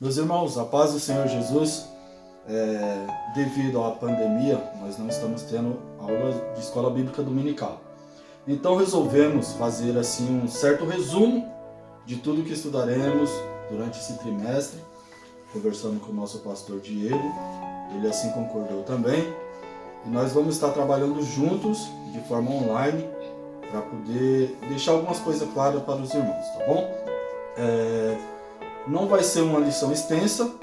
Meus irmãos, a paz do Senhor Jesus, devido à pandemia, nós não estamos tendo aula de escola bíblica dominical. Então resolvemos fazer assim um certo resumo de tudo que estudaremos durante esse trimestre, conversando com o nosso pastor Diego, ele assim concordou também. E nós vamos estar trabalhando juntos, de forma online, para poder deixar algumas coisas claras para os irmãos, tá bom? Não vai ser uma lição extensa,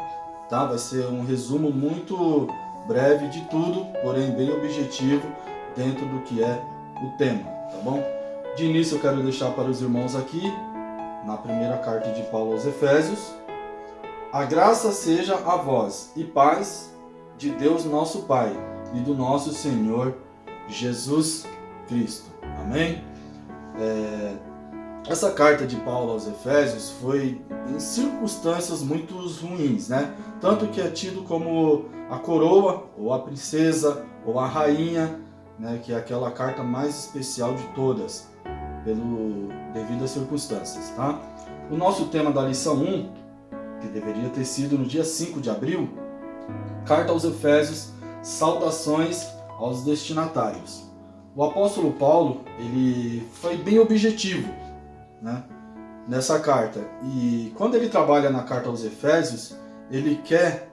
tá? Vai ser um resumo muito breve de tudo, porém bem objetivo dentro do que é o tema, tá bom? De início eu quero deixar para os irmãos aqui, na primeira carta de Paulo aos Efésios: a graça seja a vós e paz de Deus nosso Pai e do nosso Senhor Jesus Cristo. Amém? Essa carta de Paulo aos Efésios foi em circunstâncias muito ruins, né? Tanto que é tido como a coroa, ou a princesa, ou a rainha, né? Que é aquela carta mais especial de todas, devido às circunstâncias, tá? O nosso tema da lição 1, que deveria ter sido no dia 5 de abril, carta aos Efésios, saudações aos destinatários. O apóstolo Paulo, ele foi bem objetivo, né, nessa carta. E quando ele trabalha na carta aos Efésios, ele quer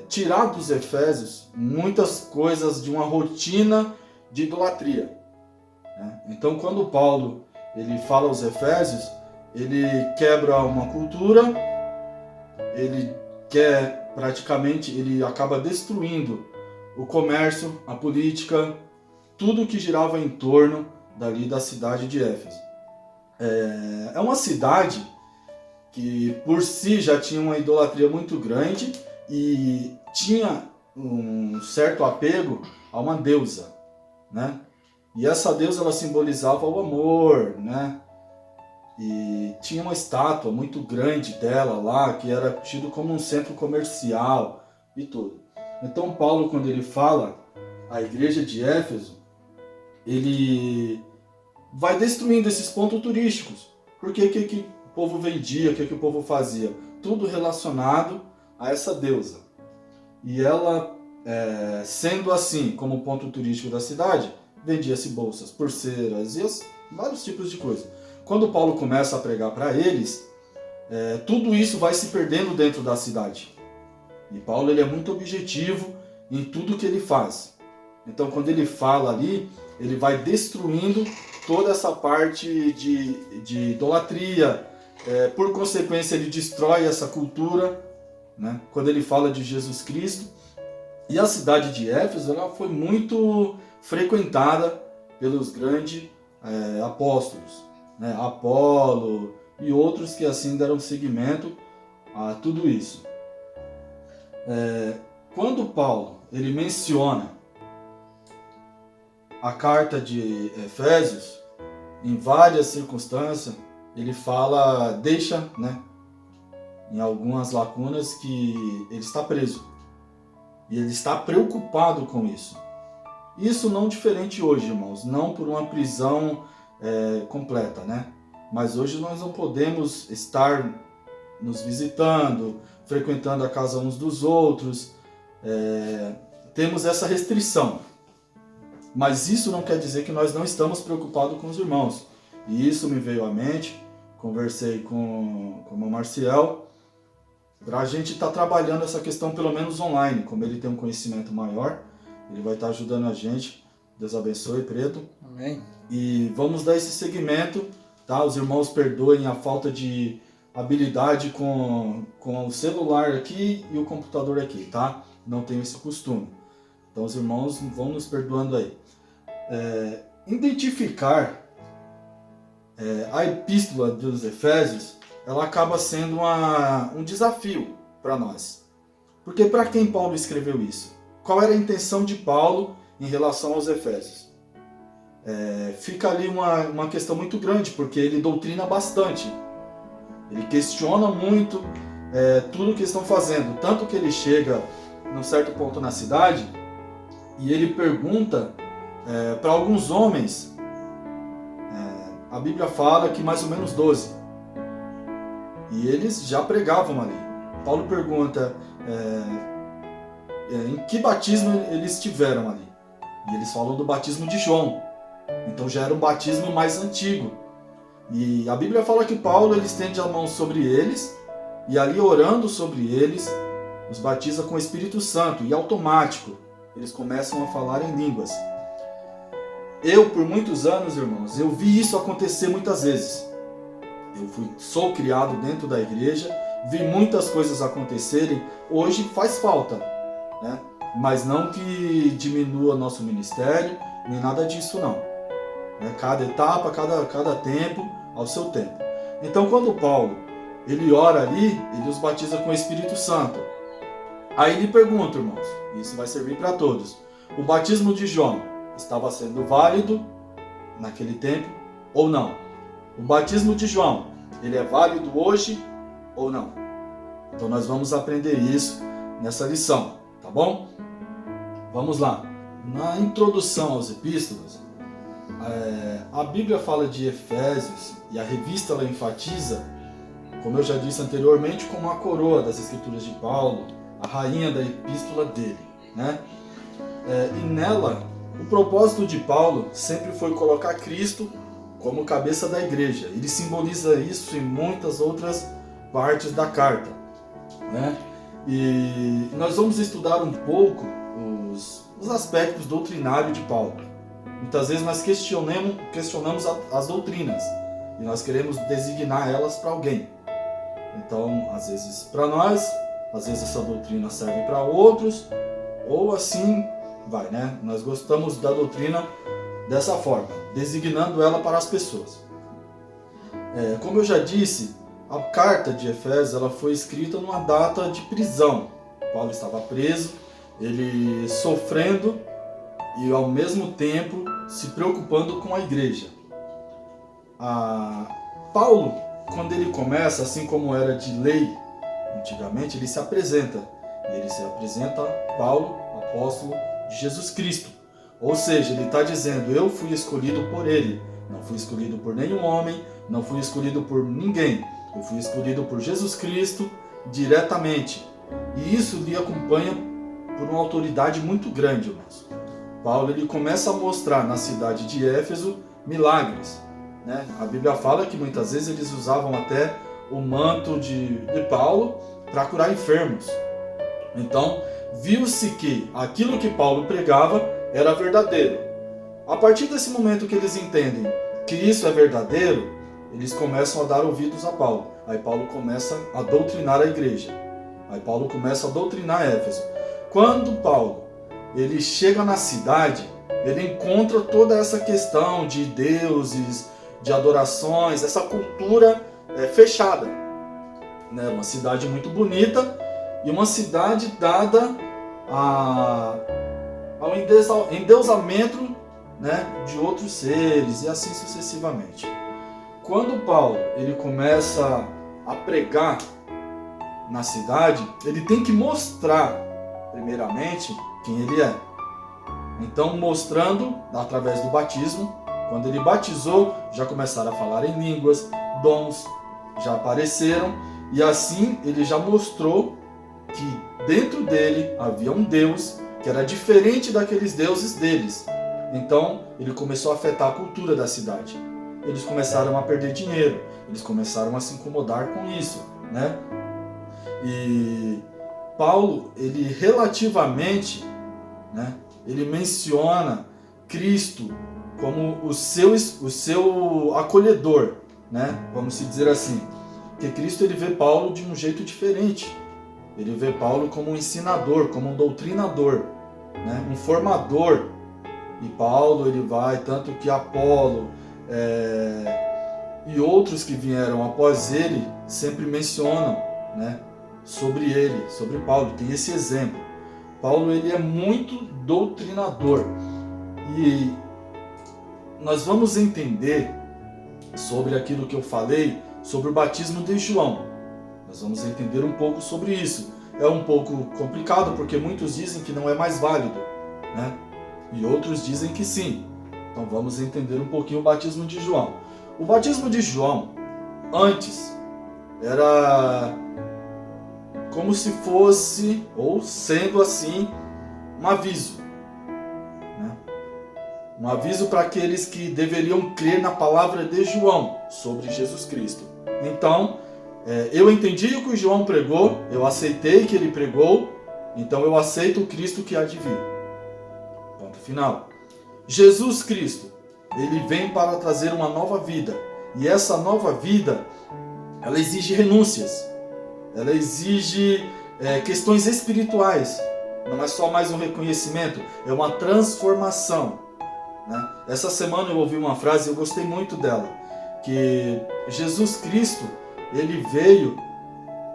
tirar dos Efésios muitas coisas de uma rotina de idolatria, né? Então, quando Paulo ele fala aos Efésios, ele quebra uma cultura, ele quer praticamente, ele acaba destruindo o comércio, a política, tudo que girava em torno dali da cidade de Éfeso. É uma cidade que por si já tinha uma idolatria muito grande e tinha um certo apego a uma deusa, né? E essa deusa ela simbolizava o amor, né? E tinha uma estátua muito grande dela lá, que era tido como um centro comercial e tudo. Então Paulo, quando ele fala à igreja de Éfeso, ele vai destruindo esses pontos turísticos. Porque o que o povo vendia, o que o povo fazia? Tudo relacionado a essa deusa. E ela, sendo assim, como ponto turístico da cidade, vendia-se bolsas, pulseiras e vários tipos de coisa. Quando Paulo começa a pregar para eles, tudo isso vai se perdendo dentro da cidade. E Paulo ele é muito objetivo em tudo que ele faz. Então, quando ele fala ali, ele vai destruindo toda essa parte de idolatria. Por consequência, ele destrói essa cultura, né? Quando ele fala de Jesus Cristo. E a cidade de Éfeso ela foi muito frequentada pelos grandes apóstolos, né? Apolo e outros que assim deram seguimento a tudo isso. Quando Paulo ele menciona a carta de Efésios, em várias circunstâncias, ele fala, deixa, né, em algumas lacunas que ele está preso. E ele está preocupado com isso. Isso não diferente hoje, irmãos, não por uma prisão completa, né? Mas hoje nós não podemos estar nos visitando, frequentando a casa uns dos outros. Temos essa restrição. Mas isso não quer dizer que nós não estamos preocupados com os irmãos. E isso me veio à mente, conversei com o Marcial, para a gente estar trabalhando essa questão pelo menos online. Como ele tem um conhecimento maior, ele vai estar ajudando a gente. Deus abençoe, Preto. Amém. E vamos dar esse segmento, tá? Os irmãos perdoem a falta de habilidade com o celular aqui e o computador aqui, tá? Não tenho esse costume. Então os irmãos vão nos perdoando aí. Identificar a epístola dos Efésios, ela acaba sendo um desafio para nós. Porque para quem Paulo escreveu isso? Qual era a intenção de Paulo em relação aos Efésios? Fica ali uma questão muito grande, porque ele doutrina bastante. Ele questiona muito tudo que estão fazendo. Tanto que ele chega num certo ponto na cidade e ele pergunta para alguns homens. A Bíblia fala que mais ou menos 12. E eles já pregavam ali. Paulo pergunta em que batismo eles tiveram ali. E eles falam do batismo de João. Então já era um batismo mais antigo. E a Bíblia fala que Paulo ele estende a mão sobre eles e ali orando sobre eles, os batiza com o Espírito Santo e automático. Eles começam a falar em línguas. Eu, por muitos anos, irmãos, eu vi isso acontecer muitas vezes. Sou criado dentro da igreja, vi muitas coisas acontecerem. Hoje faz falta, né? Mas não que diminua nosso ministério, nem nada disso não. Cada etapa, cada tempo, ao seu tempo. Então, quando Paulo ele ora ali, ele os batiza com o Espírito Santo. Aí ele pergunta, irmãos, isso vai servir para todos. O batismo de João estava sendo válido naquele tempo ou não? O batismo de João, ele é válido hoje ou não? Então nós vamos aprender isso nessa lição, tá bom? Vamos lá. Na introdução aos epístolas, a Bíblia fala de Efésios e a revista ela enfatiza, como eu já disse anteriormente, como a coroa das Escrituras de Paulo, a rainha da epístola dele, né? E nela, o propósito de Paulo sempre foi colocar Cristo como cabeça da igreja. Ele simboliza isso em muitas outras partes da carta, né? E nós vamos estudar um pouco os aspectos doutrinários de Paulo. Muitas vezes nós questionamos as doutrinas e nós queremos designar elas para alguém. Então, às vezes para nós, às vezes essa doutrina serve para outros, ou assim vai, né? Nós gostamos da doutrina dessa forma, designando ela para as pessoas. Como eu já disse, a carta de Efésios ela foi escrita numa data de prisão. Paulo estava preso, ele sofrendo e ao mesmo tempo se preocupando com a igreja. Paulo, quando ele começa, assim como era de lei antigamente, ele se apresenta. E ele se apresenta Paulo, apóstolo de Jesus Cristo. Ou seja, ele está dizendo, eu fui escolhido por ele. Não fui escolhido por nenhum homem, não fui escolhido por ninguém. Eu fui escolhido por Jesus Cristo diretamente. E isso lhe acompanha por uma autoridade muito grande, irmãos. Paulo ele começa a mostrar na cidade de Éfeso milagres, né? A Bíblia fala que muitas vezes eles usavam até o manto de Paulo para curar enfermos. Então, viu-se que aquilo que Paulo pregava era verdadeiro. A partir desse momento que eles entendem que isso é verdadeiro, eles começam a dar ouvidos a Paulo. Aí Paulo começa a doutrinar a igreja. Aí Paulo começa a doutrinar Éfeso. Quando Paulo ele chega na cidade, ele encontra toda essa questão de deuses, de adorações, essa cultura fechada, né? Uma cidade muito bonita e uma cidade dada ao endeusamento, né, de outros seres e assim sucessivamente. Quando Paulo ele começa a pregar na cidade, ele tem que mostrar primeiramente quem ele é. Então, mostrando através do batismo, quando ele batizou, já começaram a falar em línguas, dons já apareceram, e assim ele já mostrou que dentro dele havia um Deus que era diferente daqueles deuses deles. Então, ele começou a afetar a cultura da cidade. Eles começaram a perder dinheiro, eles começaram a se incomodar com isso, né? E Paulo, ele relativamente, né, ele menciona Cristo como o seu acolhedor, né? Vamos dizer assim. Porque Cristo ele vê Paulo de um jeito diferente. Ele vê Paulo como um ensinador, como um doutrinador, né? Um formador. E Paulo ele vai, tanto que Apolo e outros que vieram após ele sempre mencionam, né, sobre ele, sobre Paulo. Tem esse exemplo. Paulo ele é muito doutrinador. E nós vamos entender sobre aquilo que eu falei, sobre o batismo de João. Nós vamos entender um pouco sobre isso. É um pouco complicado porque muitos dizem que não é mais válido, né? E outros dizem que sim. Então vamos entender um pouquinho o batismo de João. O batismo de João, antes, era como se fosse, ou sendo assim, um aviso. Né? Um aviso para aqueles que deveriam crer na palavra de João sobre Jesus Cristo. Então, eu entendi o que o João pregou, eu aceitei que ele pregou, então eu aceito o Cristo que há de vir. Ponto final. Jesus Cristo, ele vem para trazer uma nova vida. E essa nova vida, ela exige renúncias. Ela exige questões espirituais. Não é só mais um reconhecimento, é uma transformação. Né? Essa semana eu ouvi uma frase, eu gostei muito dela, que Jesus Cristo, ele veio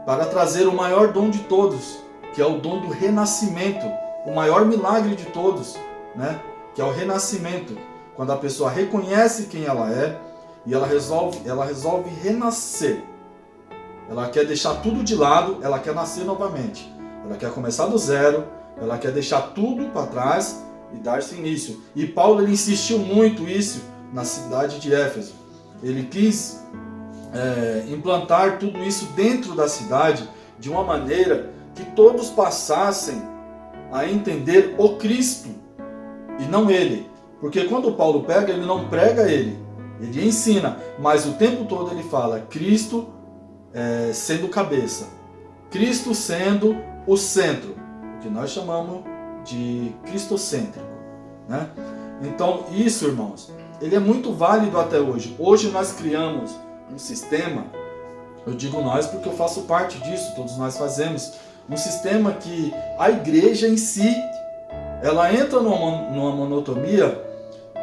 para trazer o maior dom de todos, que é o dom do renascimento, o maior milagre de todos, né? Que é o renascimento, quando a pessoa reconhece quem ela é e ela resolve renascer. Ela quer deixar tudo de lado, ela quer nascer novamente. Ela quer começar do zero, ela quer deixar tudo para trás e dar-se início. E Paulo, ele insistiu muito isso na cidade de Éfeso. Ele quis implantar tudo isso dentro da cidade de uma maneira que todos passassem a entender o Cristo e não ele. Porque quando Paulo pega, ele não prega ele ensina, mas o tempo todo ele fala Cristo sendo cabeça, Cristo sendo o centro, o que nós chamamos de cristocêntrico, né? Então isso, irmãos, ele é muito válido até hoje. Hoje nós criamos um sistema, eu digo nós porque eu faço parte disso, todos nós fazemos, um sistema que a igreja em si, ela entra numa monotonia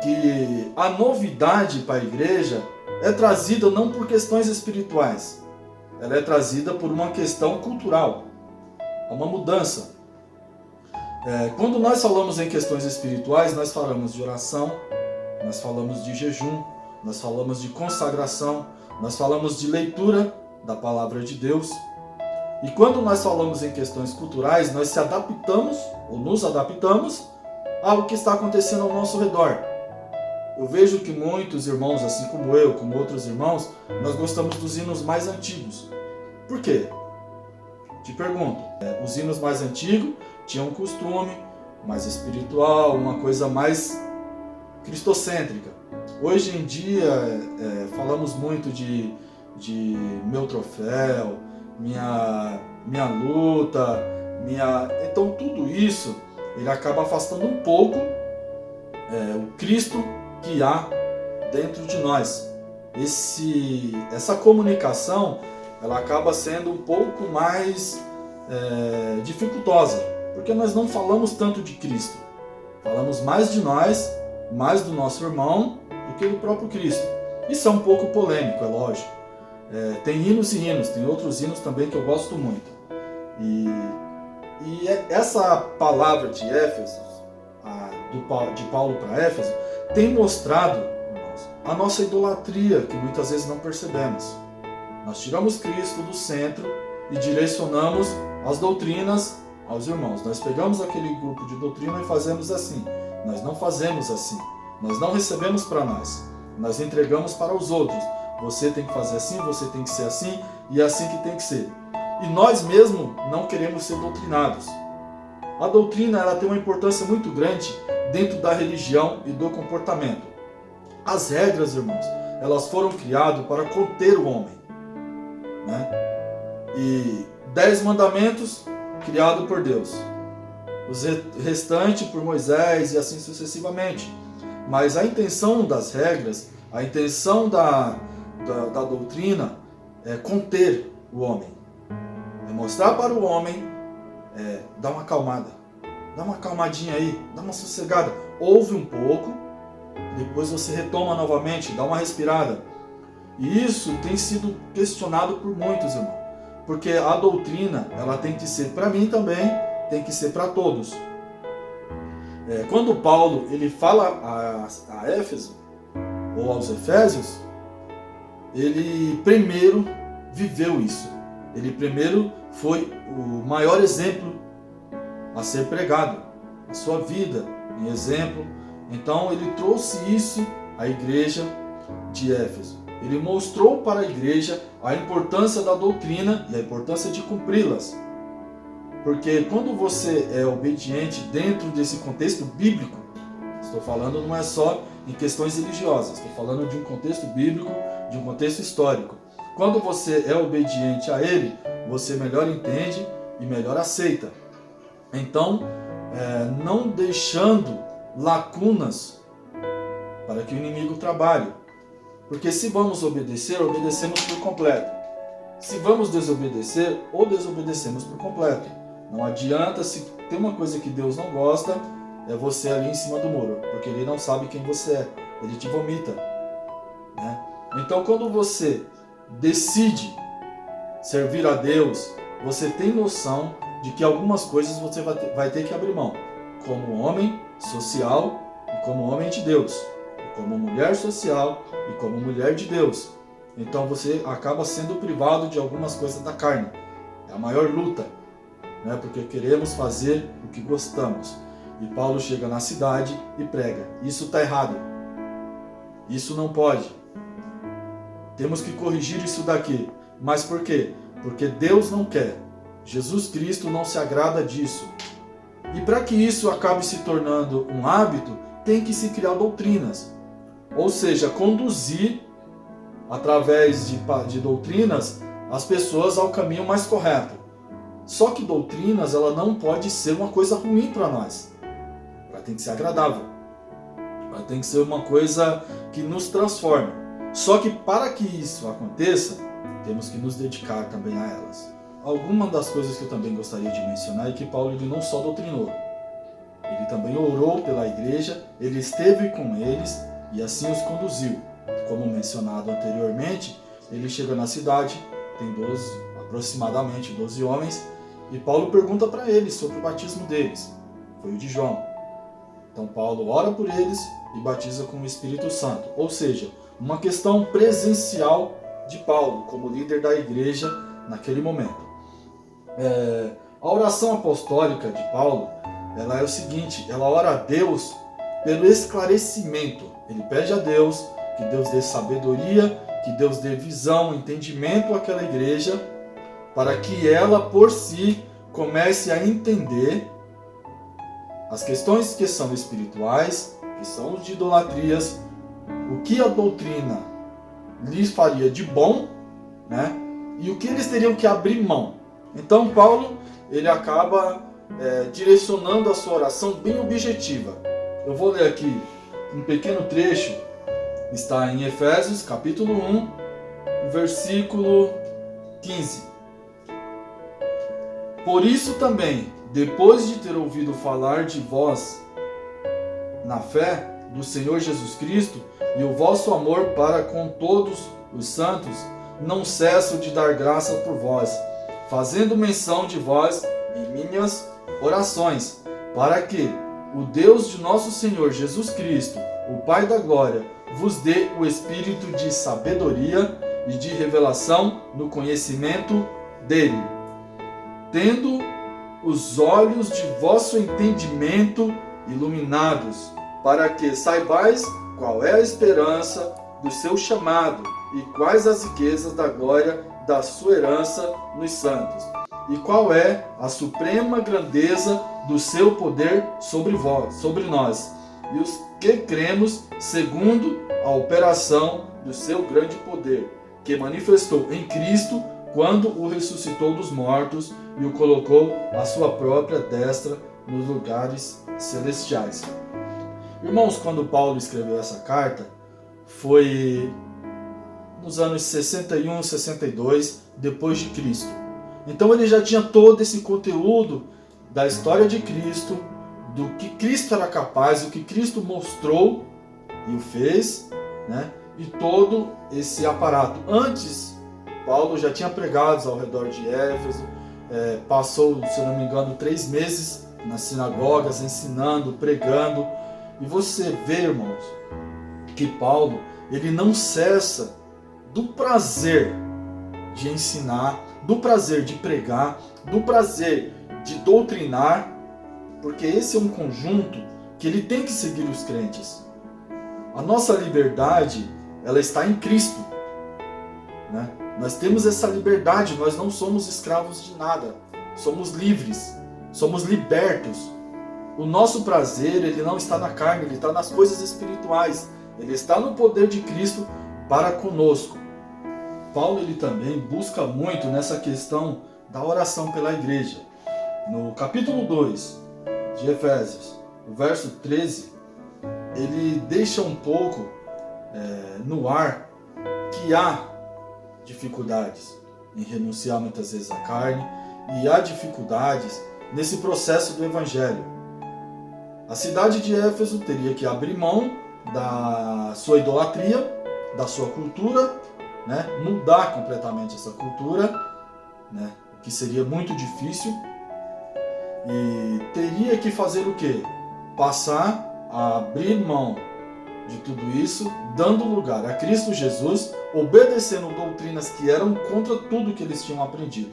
que a novidade para a igreja é trazida não por questões espirituais, ela é trazida por uma questão cultural, é uma mudança. Quando nós falamos em questões espirituais, nós falamos de oração, nós falamos de jejum, nós falamos de consagração, nós falamos de leitura da palavra de Deus. E quando nós falamos em questões culturais, nós nos adaptamos ao que está acontecendo ao nosso redor. Eu vejo que muitos irmãos, assim como eu, como outros irmãos, nós gostamos dos hinos mais antigos. Por quê? Te pergunto. Os hinos mais antigos tinham um costume mais espiritual, uma coisa mais cristocêntrica. Hoje em dia, falamos muito de meu troféu, minha luta, Então tudo isso, ele acaba afastando um pouco o Cristo que há dentro de nós. Essa comunicação, ela acaba sendo um pouco mais dificultosa, porque nós não falamos tanto de Cristo. Falamos mais de nós, mais do nosso irmão, do que do próprio Cristo. Isso é um pouco polêmico, é lógico. Tem hinos e hinos, tem outros hinos também que eu gosto muito. E essa palavra de Éfeso, de Paulo para Éfeso, tem mostrado, irmãos, a nossa idolatria, que muitas vezes não percebemos. Nós tiramos Cristo do centro e direcionamos as doutrinas aos irmãos. Nós pegamos aquele grupo de doutrina e fazemos assim. Nós não fazemos assim. Nós não recebemos para nós. Nós entregamos para os outros. Você tem que fazer assim, você tem que ser assim, e é assim que tem que ser. E nós mesmos não queremos ser doutrinados. A doutrina, ela tem uma importância muito grande dentro da religião e do comportamento. As regras, irmãos, elas foram criadas para conter o homem, né? E 10 mandamentos criados por Deus, os restantes por Moisés e assim sucessivamente. Mas a intenção das regras, a intenção da doutrina é conter o homem, é mostrar para o homem, dá uma acalmada, dá uma acalmadinha aí, dá uma sossegada, ouve um pouco, depois você retoma novamente, dá uma respirada. E isso tem sido questionado por muitos, irmãos, porque a doutrina, ela tem que ser para mim também, tem que ser para todos. Quando Paulo ele fala a Éfeso ou aos Efésios, ele primeiro viveu isso. Ele primeiro foi o maior exemplo a ser pregado, a sua vida em exemplo. Então ele trouxe isso à igreja de Éfeso. Ele mostrou para a igreja a importância da doutrina e a importância de cumpri-las. Porque quando você é obediente dentro desse contexto bíblico, estou falando não é só em questões religiosas, estou falando de um contexto bíblico, de um contexto histórico. Quando você é obediente a ele, você melhor entende e melhor aceita. Então, não deixando lacunas para que o inimigo trabalhe. Porque se vamos obedecer, obedecemos por completo. Se vamos desobedecer, ou desobedecemos por completo. Não adianta, se tem uma coisa que Deus não gosta, é você ali em cima do muro, porque Ele não sabe quem você é, Ele te vomita, né? Então, quando você decide servir a Deus, você tem noção de que algumas coisas você vai ter que abrir mão, como homem social e como homem de Deus, e como mulher social e como mulher de Deus. Então você acaba sendo privado de algumas coisas da carne. É a maior luta, né? Porque queremos fazer o que gostamos. E Paulo chega na cidade e prega. Isso está errado. Isso não pode. Temos que corrigir isso daqui. Mas por quê? Porque Deus não quer. Jesus Cristo não se agrada disso. E para que isso acabe se tornando um hábito, tem que se criar doutrinas. Ou seja, conduzir através de doutrinas as pessoas ao caminho mais correto. Só que doutrinas, ela não pode ser uma coisa ruim para nós. Ela tem que ser agradável. Ela tem que ser uma coisa que nos transforme. Só que para que isso aconteça, temos que nos dedicar também a elas. Alguma das coisas que eu também gostaria de mencionar é que Paulo ele não só doutrinou. Ele também orou pela igreja, ele esteve com eles e assim os conduziu. Como mencionado anteriormente, ele chega na cidade, tem aproximadamente 12 homens, e Paulo pergunta para eles sobre o batismo deles. Foi o de João. Então Paulo ora por eles e batiza com o Espírito Santo. Ou seja, uma questão presencial de Paulo, como líder da igreja naquele momento. A oração apostólica de Paulo, ela é o seguinte, ela ora a Deus pelo esclarecimento. Ele pede a Deus que Deus dê sabedoria, que Deus dê visão, entendimento àquela igreja, para que ela por si comece a entender as questões que são espirituais, que são de idolatrias, o que a doutrina lhes faria de bom, né? E o que eles teriam que abrir mão. Então Paulo ele acaba direcionando a sua oração bem objetiva. Eu vou ler aqui um pequeno trecho, está em Efésios capítulo 1, versículo 15. Por isso também, depois de ter ouvido falar de vós na fé do Senhor Jesus Cristo e o vosso amor para com todos os santos, não cesso de dar graça por vós, fazendo menção de vós em minhas orações, para que o Deus de nosso Senhor Jesus Cristo, o Pai da glória, vos dê o espírito de sabedoria e de revelação no conhecimento dele, tendo os olhos de vosso entendimento iluminados, para que saibais qual é a esperança do seu chamado e quais as riquezas da glória da sua herança nos santos, e qual é a suprema grandeza do seu poder sobre nós, e os que cremos segundo a operação do seu grande poder, que manifestou em Cristo quando o ressuscitou dos mortos e o colocou à sua própria destra nos lugares celestiais. Irmãos, quando Paulo escreveu essa carta, foi nos anos 61, 62, depois de Cristo. Então ele já tinha todo esse conteúdo da história de Cristo, do que Cristo era capaz, o que Cristo mostrou e o fez, né? E todo esse aparato. Antes, Paulo já tinha pregado ao redor de Éfeso, passou, se não me engano, 3 meses nas sinagogas, ensinando, pregando. E você vê, irmãos, que Paulo, ele não cessa do prazer de ensinar, do prazer de pregar, do prazer de doutrinar, porque esse é um conjunto que ele tem que seguir os crentes. A nossa liberdade, ela está em Cristo, né? Nós temos essa liberdade, nós não somos escravos de nada. somos livres, somos libertos. O nosso prazer, ele não está na carne, ele está nas coisas espirituais. Ele está no poder de Cristo para conosco. Paulo, ele também busca muito nessa questão da oração pela igreja. No capítulo 2 de Efésios, o verso 13, ele deixa um pouco no ar que há dificuldades em renunciar muitas vezes à carne e há dificuldades nesse processo do evangelho. A cidade de Éfeso teria que abrir mão da sua idolatria, da sua cultura, né? Mudar completamente essa cultura, né? O que seria muito difícil, e teria que fazer o quê? Passar a abrir mão de tudo isso, dando lugar a Cristo Jesus, obedecendo doutrinas que eram contra tudo que eles tinham aprendido.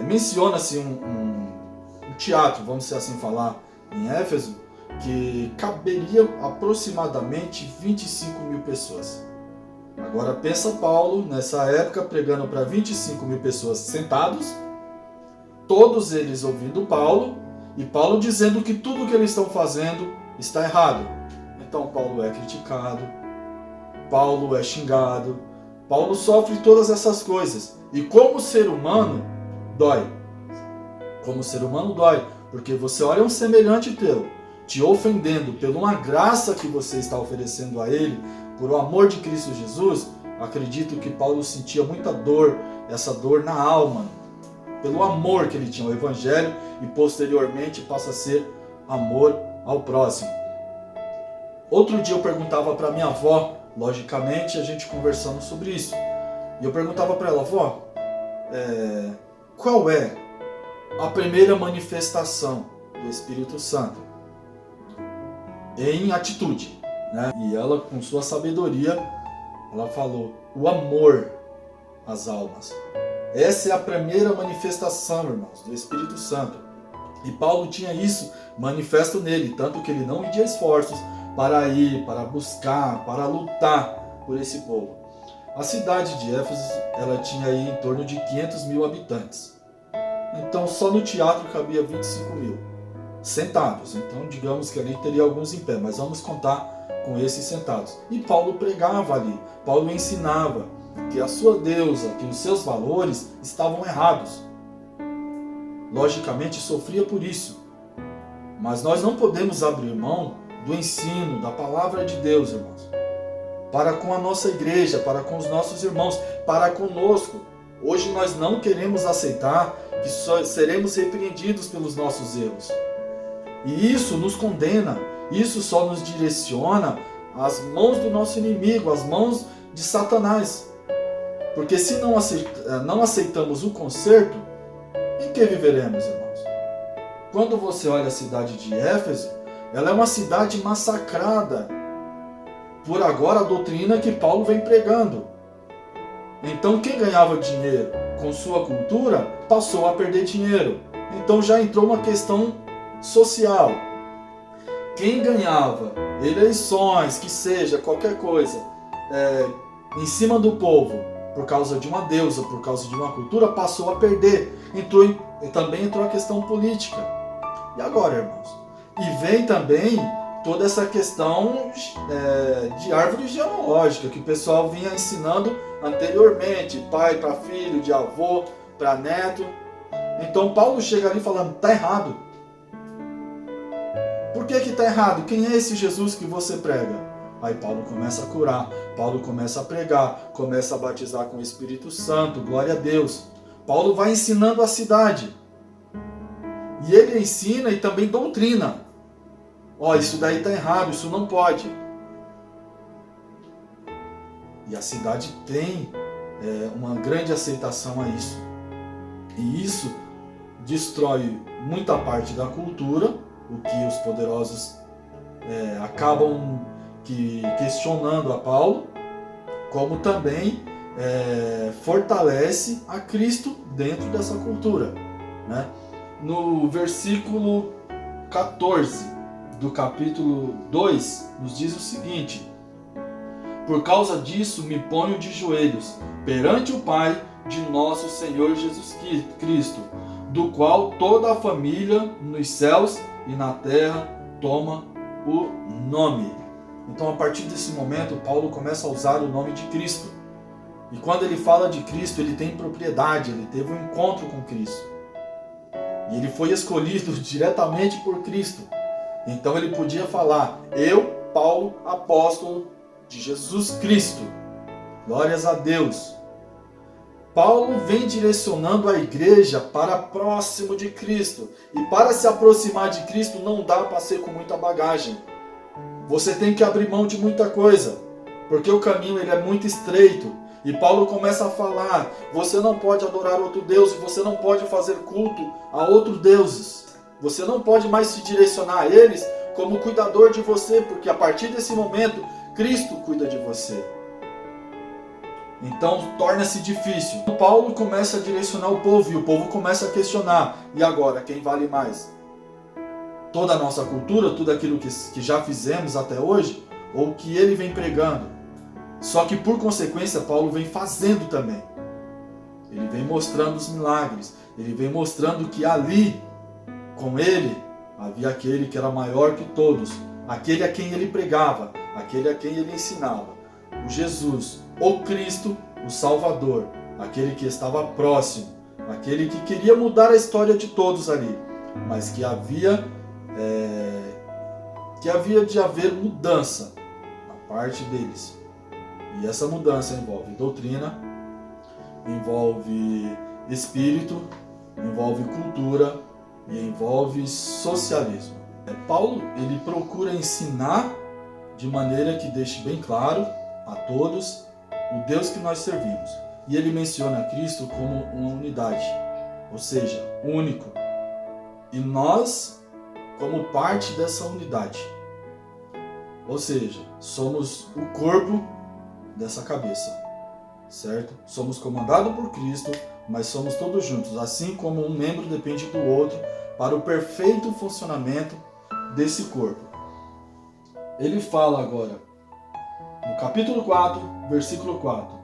Menciona-se um teatro, vamos assim falar, em Éfeso, que caberia aproximadamente 25 mil pessoas. Agora pensa Paulo, nessa época, pregando para 25 mil pessoas sentados, todos eles ouvindo Paulo, e Paulo dizendo que tudo que eles estão fazendo está errado. Então Paulo é criticado, Paulo é xingado, Paulo sofre todas essas coisas. E como ser humano, dói. Como ser humano dói, porque você olha um semelhante teu, te ofendendo por uma graça que você está oferecendo a ele, por o amor de Cristo Jesus. Acredito que Paulo sentia muita dor, essa dor na alma, pelo amor que ele tinha ao Evangelho, e posteriormente passa a ser amor ao próximo. Outro dia eu perguntava para minha avó, logicamente a gente conversando sobre isso, e eu perguntava para ela: avó, qual é a primeira manifestação do Espírito Santo em atitude, né? E ela, com sua sabedoria, ela falou: o amor às almas. Essa é a primeira manifestação, irmãos, do Espírito Santo. E Paulo tinha isso manifesto nele, tanto que ele não media esforços para ir, para buscar, para lutar por esse povo. A cidade de Éfeso, ela tinha aí em torno de 500 mil habitantes. Então só no teatro cabia 25 mil sentados. Então digamos que ali teria alguns em pé, mas vamos contar com esses sentados. E Paulo pregava ali, Paulo ensinava que a sua deusa, que os seus valores estavam errados. Logicamente sofria por isso. Mas nós não podemos abrir mão do ensino, da palavra de Deus, irmãos, para com a nossa igreja, para com os nossos irmãos, para conosco. Hoje nós não queremos aceitar que só seremos repreendidos pelos nossos erros. E isso nos condena, isso só nos direciona às mãos do nosso inimigo, às mãos de Satanás. Porque se não aceitamos o conserto, em que viveremos, irmãos? Quando você olha a cidade de Éfeso, ela é uma cidade massacrada por agora a doutrina que Paulo vem pregando. Então quem ganhava dinheiro com sua cultura passou a perder dinheiro. Então já entrou uma questão social. Quem ganhava eleições, que seja qualquer coisa, em cima do povo, por causa de uma deusa, por causa de uma cultura, passou a perder. Também entrou a questão política. E agora, irmãos? E vem também toda essa questão de árvore genealógica, que o pessoal vinha ensinando anteriormente, pai para filho, de avô para neto. Então Paulo chega ali falando: está errado. Por que está errado? Quem é esse Jesus que você prega? Aí Paulo começa a curar, Paulo começa a pregar, começa a batizar com o Espírito Santo, glória a Deus. Paulo vai ensinando a cidade. E ele ensina e também doutrina. Isso daí está errado, isso não pode. E a cidade tem uma grande aceitação a isso. E isso destrói muita parte da cultura, o que os poderosos acabam questionando a Paulo, como também fortalece a Cristo dentro dessa cultura, né? No versículo 14 do capítulo 2, nos diz o seguinte: por causa disso me ponho de joelhos perante o Pai de nosso Senhor Jesus Cristo, do qual toda a família nos céus e na terra toma o nome. Então, a partir desse momento, Paulo começa a usar o nome de Cristo. E quando ele fala de Cristo, ele tem propriedade, ele teve um encontro com Cristo. E ele foi escolhido diretamente por Cristo. Então ele podia falar: eu, Paulo, apóstolo de Jesus Cristo. Glórias a Deus. Paulo vem direcionando a igreja para próximo de Cristo. E para se aproximar de Cristo não dá para ser com muita bagagem. Você tem que abrir mão de muita coisa, porque o caminho ele é muito estreito. E Paulo começa a falar: você não pode adorar outro Deus, você não pode fazer culto a outros deuses. Você não pode mais se direcionar a eles como cuidador de você, porque a partir desse momento, Cristo cuida de você. Então torna-se difícil. Paulo começa a direcionar o povo e o povo começa a questionar: e agora, quem vale mais? Toda a nossa cultura, tudo aquilo que já fizemos até hoje, ou que ele vem pregando? Só que por consequência, Paulo vem fazendo também. Ele vem mostrando os milagres. Ele vem mostrando que ali, com ele, havia aquele que era maior que todos. Aquele a quem ele pregava. Aquele a quem ele ensinava. O Jesus, o Cristo, o Salvador. Aquele que estava próximo. Aquele que queria mudar a história de todos ali. Mas que havia de haver mudança na parte deles. E essa mudança envolve doutrina, envolve espírito, envolve cultura e envolve socialismo. Paulo ele procura ensinar de maneira que deixe bem claro a todos o Deus que nós servimos. E ele menciona Cristo como uma unidade, ou seja, único. E nós como parte dessa unidade. Ou seja, somos o corpo dessa cabeça, certo? Somos comandados por Cristo, mas somos todos juntos, assim como um membro depende do outro para o perfeito funcionamento desse corpo. Ele fala agora, no capítulo 4, versículo 4: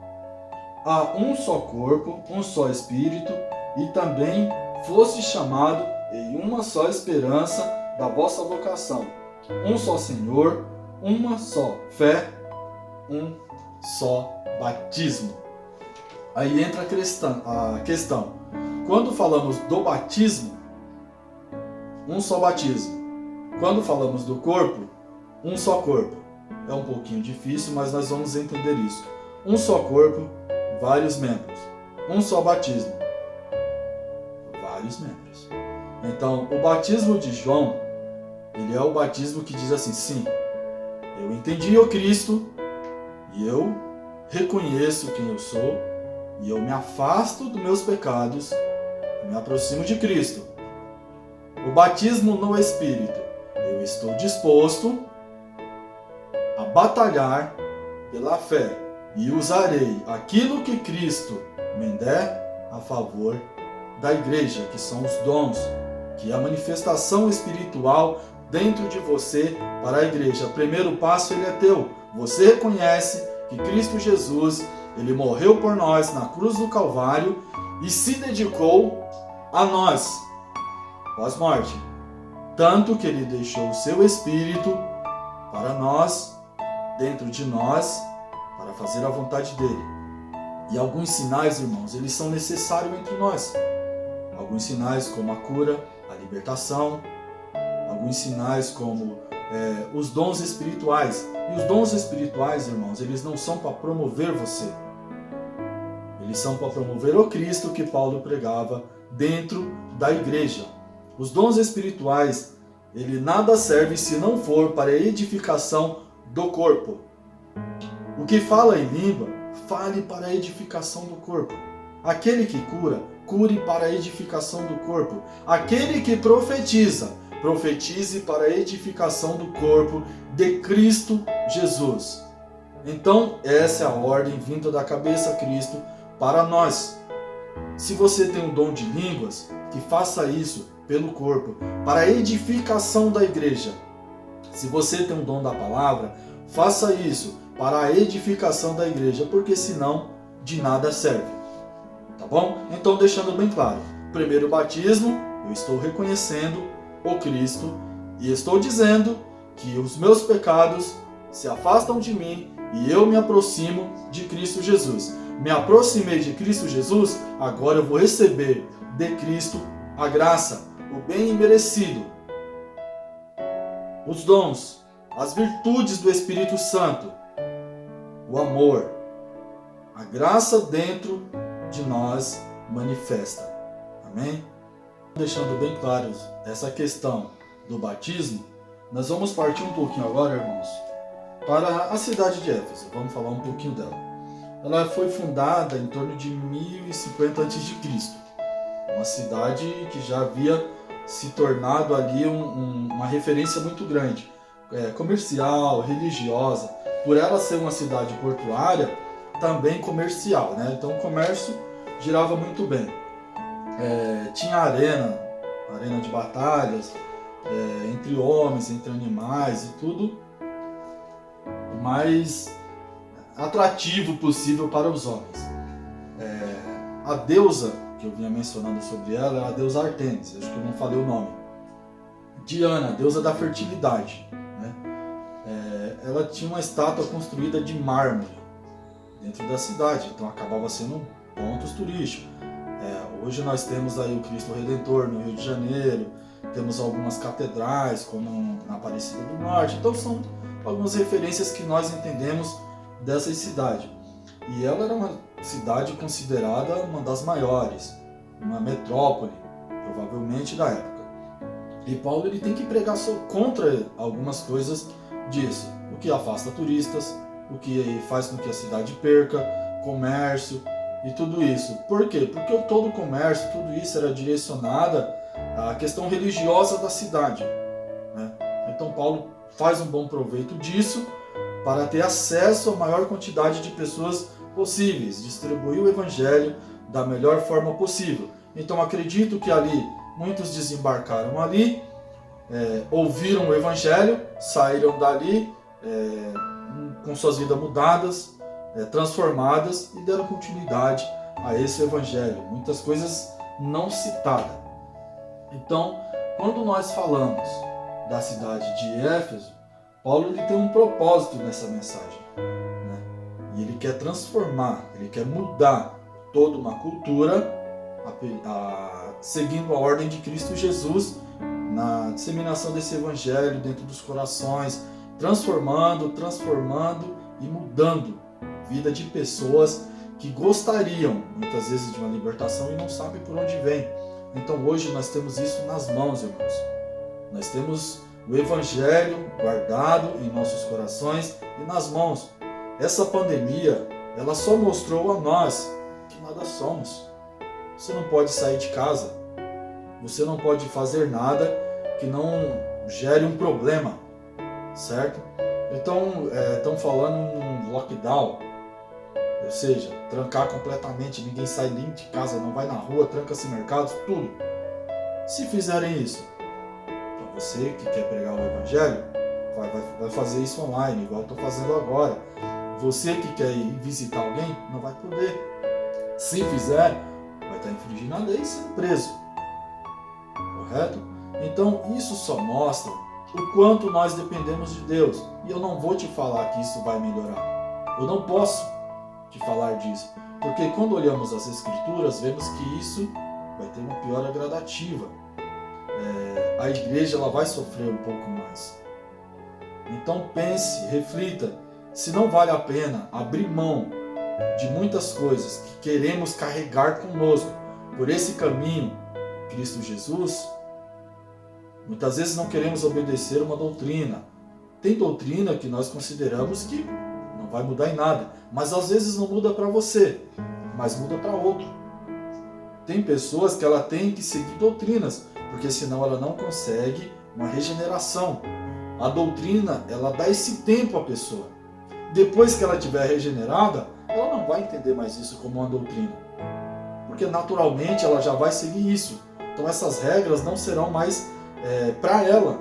há um só corpo, um só espírito, e também fosse chamado em uma só esperança da vossa vocação, um só Senhor, uma só fé, um só batismo. Aí entra a questão. Quando falamos do batismo, um só batismo. Quando falamos do corpo, um só corpo. É um pouquinho difícil, mas nós vamos entender isso. Um só corpo, vários membros. Um só batismo, vários membros. Então, o batismo de João, ele é o batismo que diz assim: sim, eu entendi o Cristo, e eu reconheço quem eu sou, e eu me afasto dos meus pecados, e me aproximo de Cristo. O batismo no Espírito: eu estou disposto a batalhar pela fé, e usarei aquilo que Cristo me der a favor da igreja, que são os dons, que é a manifestação espiritual dentro de você para a igreja. O primeiro passo ele é teu. Você reconhece que Cristo Jesus, ele morreu por nós na cruz do Calvário e se dedicou a nós pós-morte. Tanto que ele deixou o seu Espírito para nós, dentro de nós, para fazer a vontade dele. E alguns sinais, irmãos, eles são necessários entre nós. Alguns sinais como a cura, a libertação, alguns sinais como os dons espirituais. E os dons espirituais, irmãos, eles não são para promover você. Eles são para promover o Cristo que Paulo pregava dentro da igreja. Os dons espirituais, ele nada serve se não for para a edificação do corpo. O que fala em língua, fale para a edificação do corpo. Aquele que cura, cure para a edificação do corpo. Aquele que profetiza, profetize para a edificação do corpo de Cristo Jesus. Então, essa é a ordem vinda da cabeça Cristo para nós. Se você tem um dom de línguas, que faça isso pelo corpo, para a edificação da igreja. Se você tem um dom da palavra, faça isso para a edificação da igreja, porque senão de nada serve. Tá bom? Então, deixando bem claro, primeiro batismo, eu estou reconhecendo o Cristo e estou dizendo que os meus pecados se afastam de mim e eu me aproximo de Cristo Jesus. Me aproximei de Cristo Jesus, agora eu vou receber de Cristo a graça, o bem imerecido, os dons, as virtudes do Espírito Santo, o amor, a graça dentro de nós manifesta. Amém? Deixando bem claro essa questão do batismo, nós vamos partir um pouquinho agora, irmãos, para a cidade de Éfeso. Vamos falar um pouquinho dela. Ela foi fundada em torno de 1050 a.C. Uma cidade que já havia se tornado ali uma referência muito grande, comercial, religiosa. Por ela ser uma cidade portuária, também comercial, né? Então o comércio girava muito bem. Tinha arena de batalhas, entre homens, entre animais e tudo o mais atrativo possível para os homens. A deusa que eu vinha mencionando sobre ela é a deusa Artemis, acho que eu não falei o nome. Diana, deusa da fertilidade, né? Ela tinha uma estátua construída de mármore dentro da cidade, então acabava sendo pontos turísticos. Hoje nós temos aí o Cristo Redentor no Rio de Janeiro, temos algumas catedrais como na Aparecida do Norte, então são algumas referências que nós entendemos dessa cidade. E ela era uma cidade considerada uma das maiores, uma metrópole, provavelmente da época. E Paulo ele tem que pregar contra algumas coisas disso, o que afasta turistas, o que faz com que a cidade perca, comércio e tudo isso. Por quê? Porque todo o comércio, tudo isso era direcionado à questão religiosa da cidade, né? Então Paulo faz um bom proveito disso para ter acesso à maior quantidade de pessoas possíveis, distribuir o evangelho da melhor forma possível. Então acredito que ali muitos desembarcaram ali, ouviram o evangelho, saíram dali com suas vidas mudadas, transformadas e deram continuidade a esse evangelho. Muitas coisas não citadas. Então, quando nós falamos da cidade de Éfeso, Paulo ele tem um propósito nessa mensagem, né? E ele quer transformar, ele quer mudar toda uma cultura seguindo a ordem de Cristo Jesus na disseminação desse evangelho dentro dos corações, transformando e mudando a vida de pessoas que gostariam muitas vezes de uma libertação e não sabem por onde vem. Então hoje nós temos isso nas mãos, irmãos. Nós temos o evangelho guardado em nossos corações e nas mãos. Essa pandemia, ela só mostrou a nós que nada somos. Você não pode sair de casa. Você não pode fazer nada que não gere um problema, certo? Então, estão falando em um lockdown, ou seja, trancar completamente, ninguém sai nem de casa, não vai na rua, tranca-se mercados, tudo. Se fizerem isso, então você que quer pregar o evangelho, vai fazer isso online, igual eu estou fazendo agora. Você que quer ir visitar alguém, não vai poder. Se fizer, vai estar infringindo a lei e sendo preso. Correto? Então isso só mostra o quanto nós dependemos de Deus. E eu não vou te falar que isso vai melhorar. Eu não posso te falar disso. Porque quando olhamos as Escrituras, vemos que isso vai ter uma piora gradativa. A igreja ela vai sofrer um pouco mais. Então pense, reflita, se não vale a pena abrir mão de muitas coisas que queremos carregar conosco por esse caminho, Cristo Jesus. Muitas vezes não queremos obedecer uma doutrina. Tem doutrina que nós consideramos que não vai mudar em nada, mas às vezes não muda para você, mas muda para outro. Tem pessoas que ela tem que seguir doutrinas, porque senão ela não consegue uma regeneração. A doutrina, ela dá esse tempo à pessoa. Depois que ela estiver regenerada, ela não vai entender mais isso como uma doutrina, porque naturalmente ela já vai seguir isso. Então essas regras não serão mais para ela,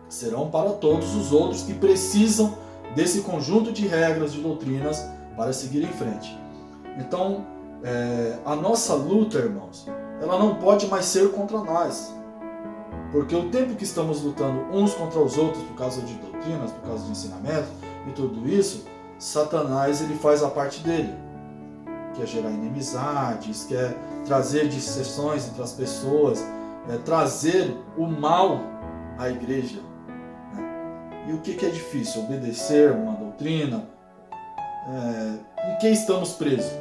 serão para todos os outros que precisam desse conjunto de regras, de doutrinas para seguir em frente. Então a nossa luta, irmãos, ela não pode mais ser contra nós. Porque o tempo que estamos lutando uns contra os outros por causa de doutrinas, por causa de ensinamento e tudo isso, Satanás ele faz a parte dele. Quer gerar inimizades, quer trazer dissensões entre as pessoas, trazer o mal à igreja. Né? E o que é difícil? Obedecer uma doutrina? Em que estamos presos?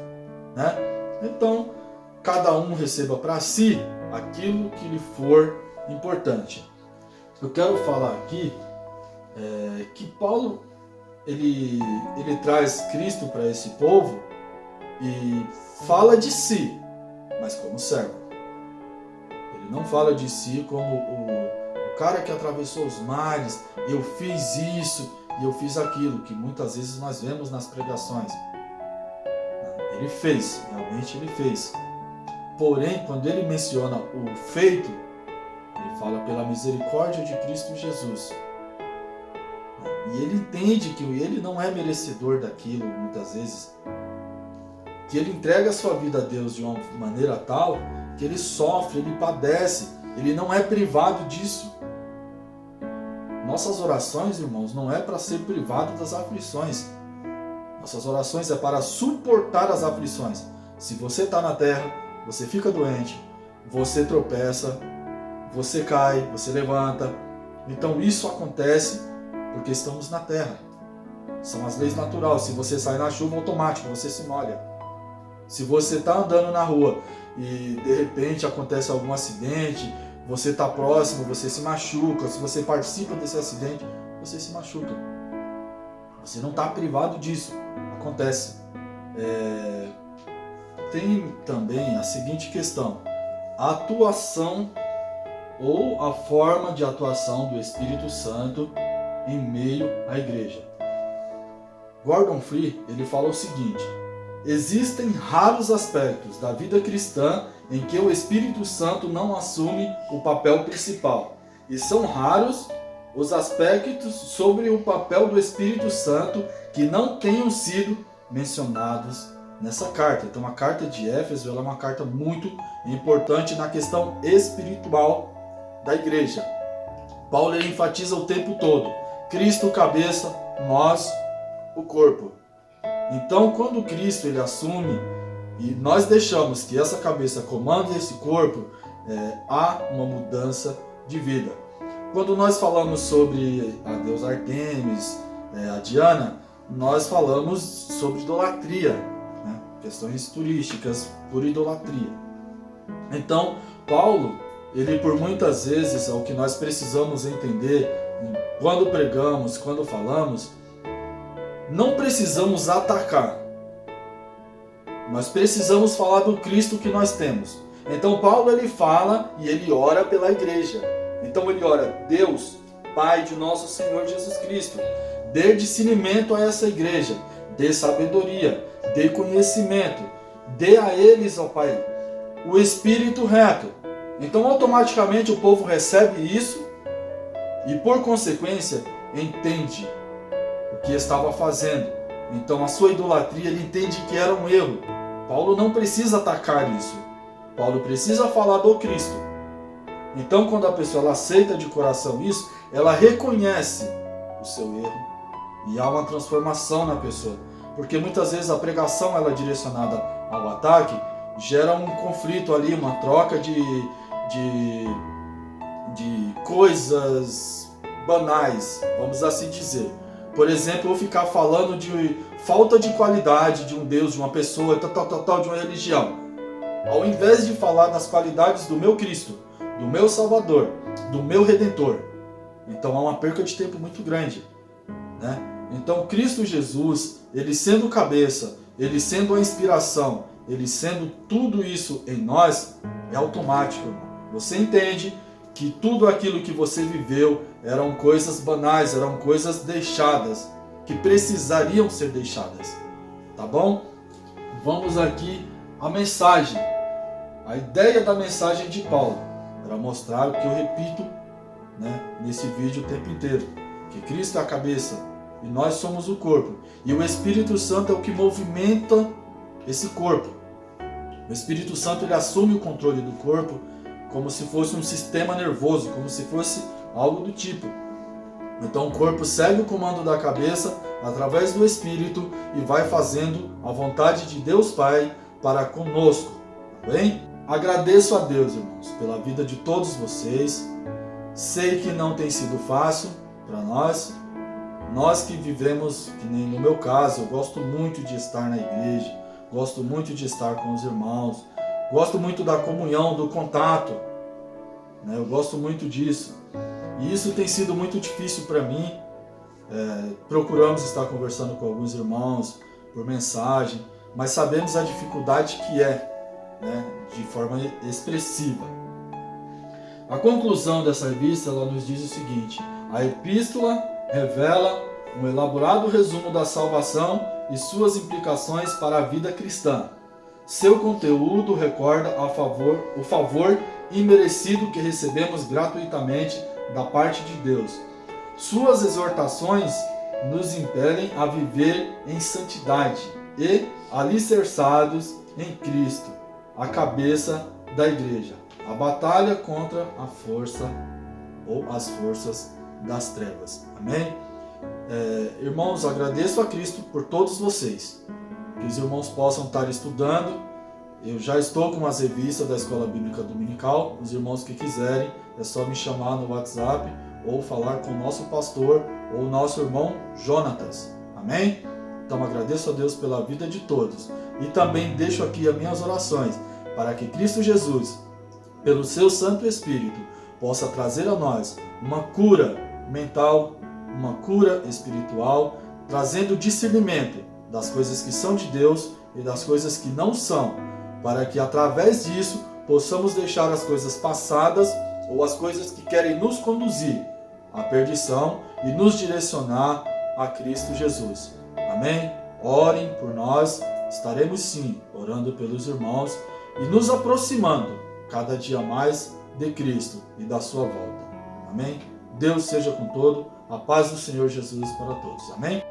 Né? Então, cada um receba para si aquilo que lhe for importante. Eu quero falar aqui que Paulo ele traz Cristo para esse povo e fala de si, mas como servo. Ele não fala de si como o cara que atravessou os mares, eu fiz isso e eu fiz aquilo, que muitas vezes nós vemos nas pregações. Ele fez, realmente ele fez. Porém, quando ele menciona o feito, ele fala pela misericórdia de Cristo Jesus. E ele entende que ele não é merecedor daquilo, muitas vezes. Que ele entrega a sua vida a Deus de uma maneira tal que ele sofre, ele padece, ele não é privado disso. Nossas orações, irmãos, não é para ser privado das aflições. Nossas orações é para suportar as aflições. Se você está na terra, você fica doente, você tropeça, você cai, você levanta. Então isso acontece porque estamos na terra. São as leis naturais. Se você sai na chuva, automático, você se molha. Se você está andando na rua e de repente acontece algum acidente, você está próximo, você se machuca. Se você participa desse acidente, você se machuca. Você não está privado disso. Acontece. Tem também a seguinte questão: a atuação ou a forma de atuação do Espírito Santo em meio à igreja. Gordon Fee, ele fala o seguinte: existem raros aspectos da vida cristã em que o Espírito Santo não assume o papel principal, e são raros os aspectos sobre o papel do Espírito Santo que não tenham sido mencionados nessa carta. Então a carta de Éfeso é uma carta muito importante na questão espiritual da igreja. Paulo ele enfatiza o tempo todo: Cristo cabeça, nós o corpo. Então quando Cristo ele assume e nós deixamos que essa cabeça comande esse corpo, há uma mudança de vida. Quando nós falamos sobre a deusa Artemis, a Diana, nós falamos sobre idolatria, né? Questões turísticas por idolatria. Então, Paulo, ele por muitas vezes, é o que nós precisamos entender, quando pregamos, quando falamos, não precisamos atacar. Nós precisamos falar do Cristo que nós temos. Então Paulo ele fala e ele ora pela igreja. Então ele ora: Deus, Pai de nosso Senhor Jesus Cristo, dê discernimento a essa igreja, dê sabedoria, dê conhecimento, dê a eles, ó Pai, o Espírito reto. Então automaticamente o povo recebe isso e por consequência entende o que estava fazendo. Então a sua idolatria, ele entende que era um erro. Paulo não precisa atacar isso. Paulo precisa falar do Cristo. Então quando a pessoa ela aceita de coração isso, ela reconhece o seu erro e há uma transformação na pessoa. Porque muitas vezes a pregação ela é direcionada ao ataque, gera um conflito ali, uma troca de coisas banais, vamos assim dizer. Por exemplo, eu ficar falando de falta de qualidade de um Deus, de uma pessoa, de uma religião. Ao invés de falar das qualidades do meu Cristo, do meu Salvador, do meu Redentor. Então há uma perca de tempo muito grande, né? Então Cristo Jesus, ele sendo cabeça, ele sendo a inspiração, ele sendo tudo isso em nós, é automático, irmão. Você entende que tudo aquilo que você viveu eram coisas banais, eram coisas deixadas, que precisariam ser deixadas. Tá bom? Vamos aqui à mensagem. A ideia da mensagem de Paulo era mostrar o que eu repito, né, nesse vídeo o tempo inteiro. Que Cristo é a cabeça e nós somos o corpo. E o Espírito Santo é o que movimenta esse corpo. O Espírito Santo ele assume o controle do corpo como se fosse um sistema nervoso, como se fosse algo do tipo. Então o corpo segue o comando da cabeça através do Espírito e vai fazendo a vontade de Deus Pai para conosco, tá bem? Agradeço a Deus, irmãos, pela vida de todos vocês. Sei que não tem sido fácil para nós que vivemos, que nem no meu caso, eu gosto muito de estar na igreja, gosto muito de estar com os irmãos, gosto muito da comunhão, do contato, né? Eu gosto muito disso. E isso tem sido muito difícil para mim. Procuramos estar conversando com alguns irmãos por mensagem, mas sabemos a dificuldade que é, né? De forma expressiva. A conclusão dessa revista ela nos diz o seguinte: a epístola revela um elaborado resumo da salvação e suas implicações para a vida cristã. Seu conteúdo recorda o favor imerecido que recebemos gratuitamente da parte de Deus. Suas exortações nos impelem a viver em santidade e alicerçados em Cristo, a cabeça da igreja. A batalha contra a força ou as forças das trevas. Amém? Irmãos, agradeço a Cristo por todos vocês. Que os irmãos possam estar estudando. Eu já estou com as revistas da Escola Bíblica Dominical. Os irmãos que quiserem, é só me chamar no WhatsApp ou falar com o nosso pastor ou o nosso irmão Jonatas. Amém? Então agradeço a Deus pela vida de todos. E também deixo aqui as minhas orações para que Cristo Jesus, pelo seu Santo Espírito, possa trazer a nós uma cura mental, uma cura espiritual, trazendo discernimento das coisas que são de Deus e das coisas que não são, para que através disso possamos deixar as coisas passadas ou as coisas que querem nos conduzir à perdição e nos direcionar a Cristo Jesus. Amém? Orem por nós, estaremos sim orando pelos irmãos e nos aproximando cada dia mais de Cristo e da sua volta. Amém? Deus seja com todo, a paz do Senhor Jesus para todos. Amém?